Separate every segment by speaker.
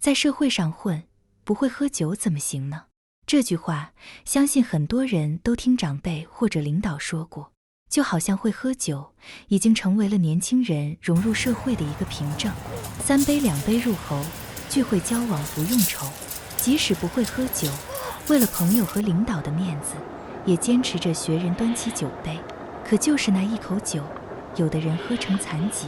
Speaker 1: 在社会上混，不会喝酒怎么行呢？这句话，相信很多人都听长辈或者领导说过，就好像会喝酒已经成为了年轻人融入社会的一个凭证。3杯2杯入喉，聚会交往不用愁。即使不会喝酒，为了朋友和领导的面子，也坚持着学人端起酒杯。可就是那一口酒，有的人喝成残疾，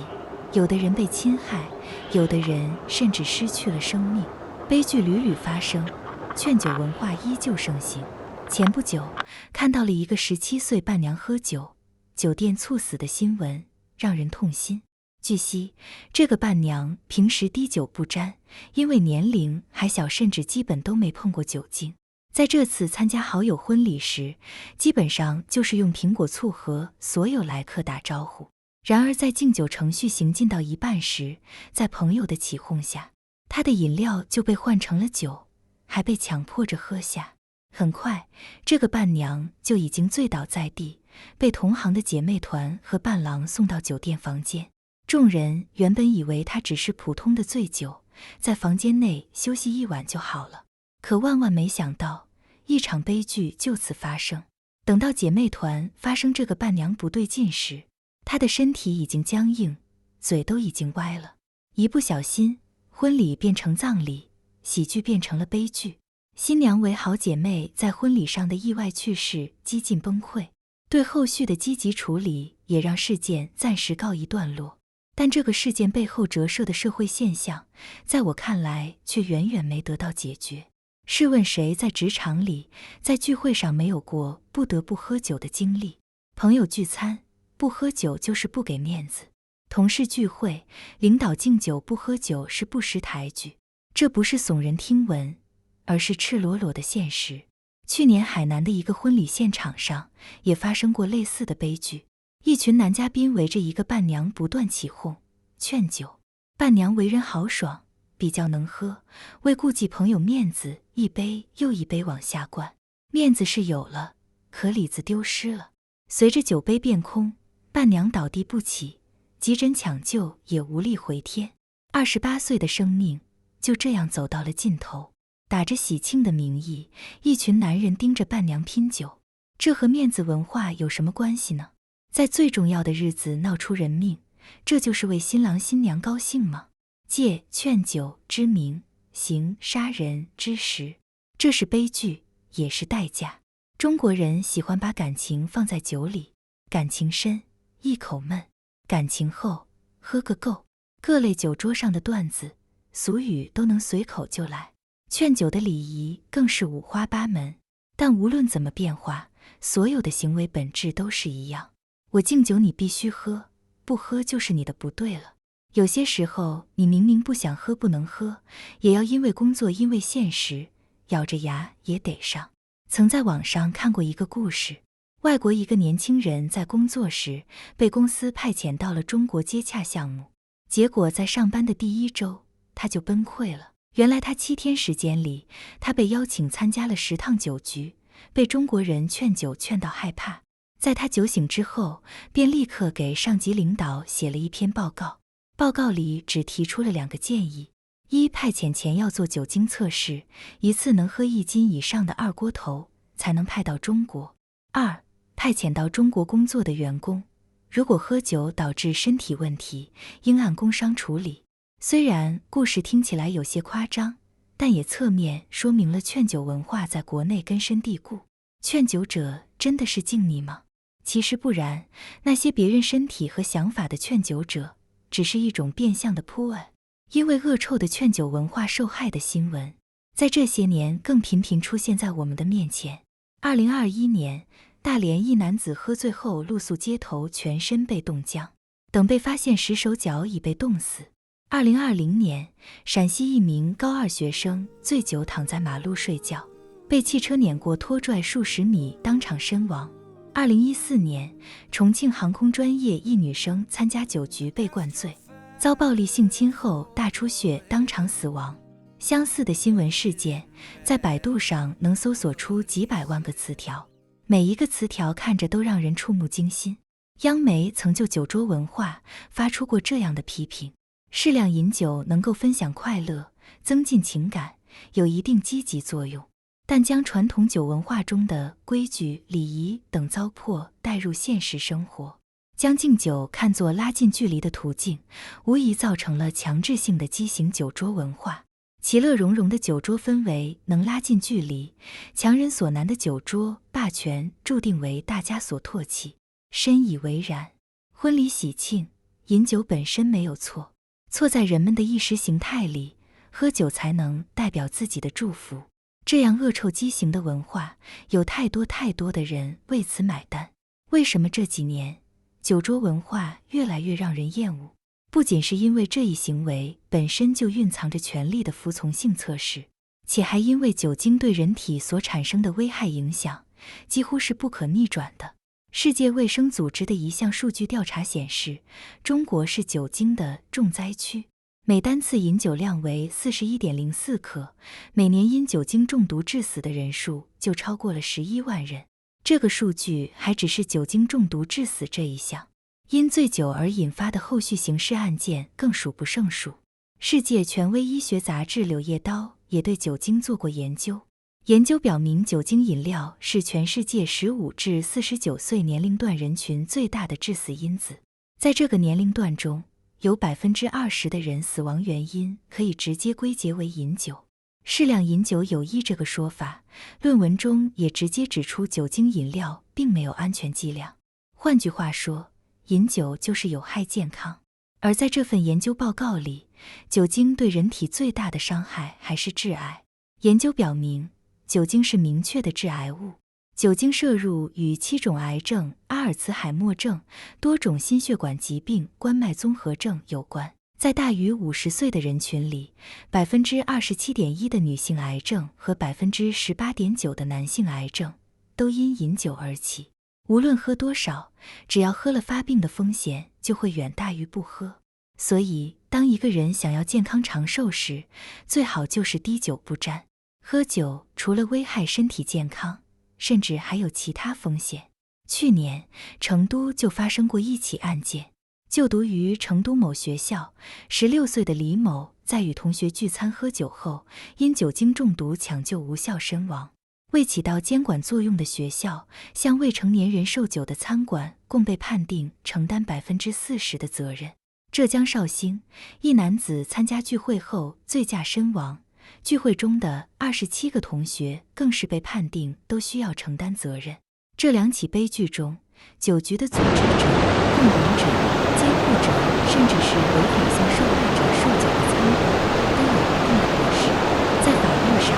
Speaker 1: 有的人被侵害，有的人甚至失去了生命。悲剧屡屡发生，劝酒文化依旧盛行。前不久看到了一个17岁伴娘喝酒，酒店猝死的新闻，让人痛心。据悉，这个伴娘平时滴酒不沾，因为年龄还小，甚至基本都没碰过酒精。在这次参加好友婚礼时，基本上就是用苹果醋和所有来客打招呼。然而在敬酒程序行进到一半时，在朋友的起哄下，他的饮料就被换成了酒，还被强迫着喝下。很快，这个伴娘就已经醉倒在地，被同行的姐妹团和伴郎送到酒店房间。众人原本以为她只是普通的醉酒，在房间内休息一晚就好了，可万万没想到，一场悲剧就此发生。等到姐妹团发生这个伴娘不对劲时，她的身体已经僵硬，嘴都已经歪了。一不小心，婚礼变成葬礼，喜剧变成了悲剧。新娘为好姐妹在婚礼上的意外去世几近崩溃，对后续的积极处理也让事件暂时告一段落。但这个事件背后折射的社会现象，在我看来却远远没得到解决。试问谁在职场里，在聚会上没有过不得不喝酒的经历？朋友聚餐，不喝酒就是不给面子；同事聚会，领导敬酒不喝酒是不识抬举。这不是耸人听闻，而是赤裸裸的现实。去年海南的一个婚礼现场上，也发生过类似的悲剧。一群男嘉宾围着一个伴娘不断起哄劝酒，伴娘为人豪爽，比较能喝，为顾及朋友面子，一杯又一杯往下灌。面子是有了，可里子丢失了。随着酒杯变空，伴娘倒地不起，急诊抢救也无力回天。28岁的生命就这样走到了尽头。打着喜庆的名义，一群男人盯着伴娘拼酒，这和面子文化有什么关系呢？在最重要的日子闹出人命，这就是为新郎新娘高兴吗？借劝酒之名，行杀人之实，这是悲剧，也是代价。中国人喜欢把感情放在酒里，感情深，一口闷；感情厚，喝个够。各类酒桌上的段子、俗语都能随口就来，劝酒的礼仪更是五花八门。但无论怎么变化，所有的行为本质都是一样。我敬酒你必须喝，不喝就是你的不对了。有些时候你明明不想喝不能喝，也要因为工作因为现实，咬着牙也得上。曾在网上看过一个故事，外国一个年轻人在工作时被公司派遣到了中国接洽项目，结果在上班的第1周他就崩溃了。原来他7天时间里，他被邀请参加了10趟酒局，被中国人劝酒劝到害怕。在他酒醒之后，便立刻给上级领导写了一篇报告。报告里只提出了2个建议：一、派遣前要做酒精测试，一次能喝1斤以上的二锅头才能派到中国；二、派遣到中国工作的员工，如果喝酒导致身体问题，应按工伤处理。虽然故事听起来有些夸张，但也侧面说明了劝酒文化在国内根深蒂固。劝酒者真的是敬你吗？其实不然，那些别人身体和想法的劝酒者，只是一种变相的铺案。因为恶臭的劝酒文化受害的新闻，在这些年更频频出现在我们的面前。2021年，大连一男子喝醉后露宿街头，全身被冻僵，等被发现时手脚已被冻死。2020年，陕西一名高2学生醉酒躺在马路睡觉，被汽车碾过拖拽数十米，当场身亡。2014年，重庆航空专业一女生参加酒局被灌醉，遭暴力性侵后大出血，当场死亡。相似的新闻事件，在百度上能搜索出几百万个词条，每一个词条看着都让人触目惊心。央媒曾就酒桌文化发出过这样的批评：适量饮酒能够分享快乐，增进情感，有一定积极作用。但将传统酒文化中的规矩、礼仪等糟粕带入现实生活，将敬酒看作拉近距离的途径，无疑造成了强制性的畸形酒桌文化。其乐融融的酒桌氛围能拉近距离，强人所难的酒桌霸权注定为大家所唾弃，深以为然。婚礼喜庆，饮酒本身没有错，错在人们的意识形态里，喝酒才能代表自己的祝福。这样恶臭畸形的文化，有太多的人为此买单。为什么这几年酒桌文化越来越让人厌恶？不仅是因为这一行为本身就蕴藏着权力的服从性测试，且还因为酒精对人体所产生的危害影响几乎是不可逆转的。世界卫生组织的一项数据调查显示，中国是酒精的重灾区，每单次饮酒量为 41.04 克，每年因酒精中毒致死的人数就超过了11万人。这个数据还只是酒精中毒致死这一项，因醉酒而引发的后续刑事案件更数不胜数。世界权威医学杂志《柳叶刀》也对酒精做过研究，研究表明，酒精饮料是全世界15至49岁年龄段人群最大的致死因子。在这个年龄段中，有 20% 的人死亡原因可以直接归结为饮酒。适量饮酒有益这个说法，论文中也直接指出酒精饮料并没有安全剂量。换句话说，饮酒就是有害健康。而在这份研究报告里，酒精对人体最大的伤害还是致癌。研究表明，酒精是明确的致癌物。酒精摄入与7种癌症、阿尔茨海默症、多种心血管疾病、冠脉综合症有关。在大于50岁的人群里， 27.1% 的女性癌症和 18.9% 的男性癌症都因饮酒而起。无论喝多少，只要喝了发病的风险就会远大于不喝。所以，当一个人想要健康长寿时，最好就是滴酒不沾。喝酒除了危害身体健康，甚至还有其他风险。去年，成都就发生过一起案件。就读于成都某学校，16岁的李某在与同学聚餐喝酒后，因酒精中毒抢救无效身亡。未起到监管作用的学校，向未成年人售酒的餐馆共被判定承担 40% 的责任。浙江绍兴，一男子参加聚会后醉驾身亡，聚会中的27个同学更是被判定都需要承担责任。这两起悲剧中，酒局的组织者、供应者、监护者，甚至是违法向受害者售酒的餐馆，都有一定的劣势，在法律上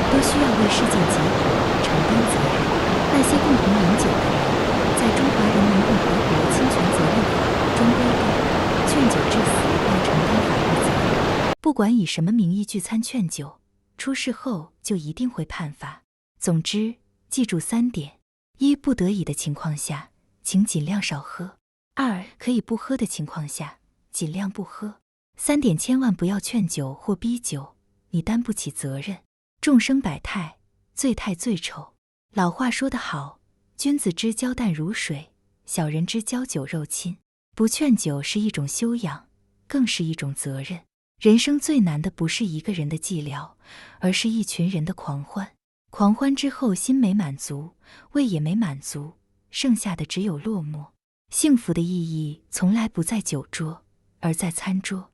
Speaker 1: 都需要为事件结果承担责任。那些共同饮酒的人，在《中华人民共和国侵权责任法》中规定，劝酒致死要承担法律责任。不管以什么名义聚餐劝酒，出事后就一定会判罚。总之，记住3点：一、不得已的情况下，请尽量少喝；二、可以不喝的情况下，尽量不喝；3点，千万不要劝酒或逼酒，你担不起责任。众生百态，最态最丑。老话说得好，君子之交淡如水，小人之交酒肉亲。不劝酒是一种修养，更是一种责任。人生最难的不是一个人的寂寥，而是一群人的狂欢。狂欢之后心没满足，胃也没满足，剩下的只有落寞。幸福的意义从来不在酒桌，而在餐桌。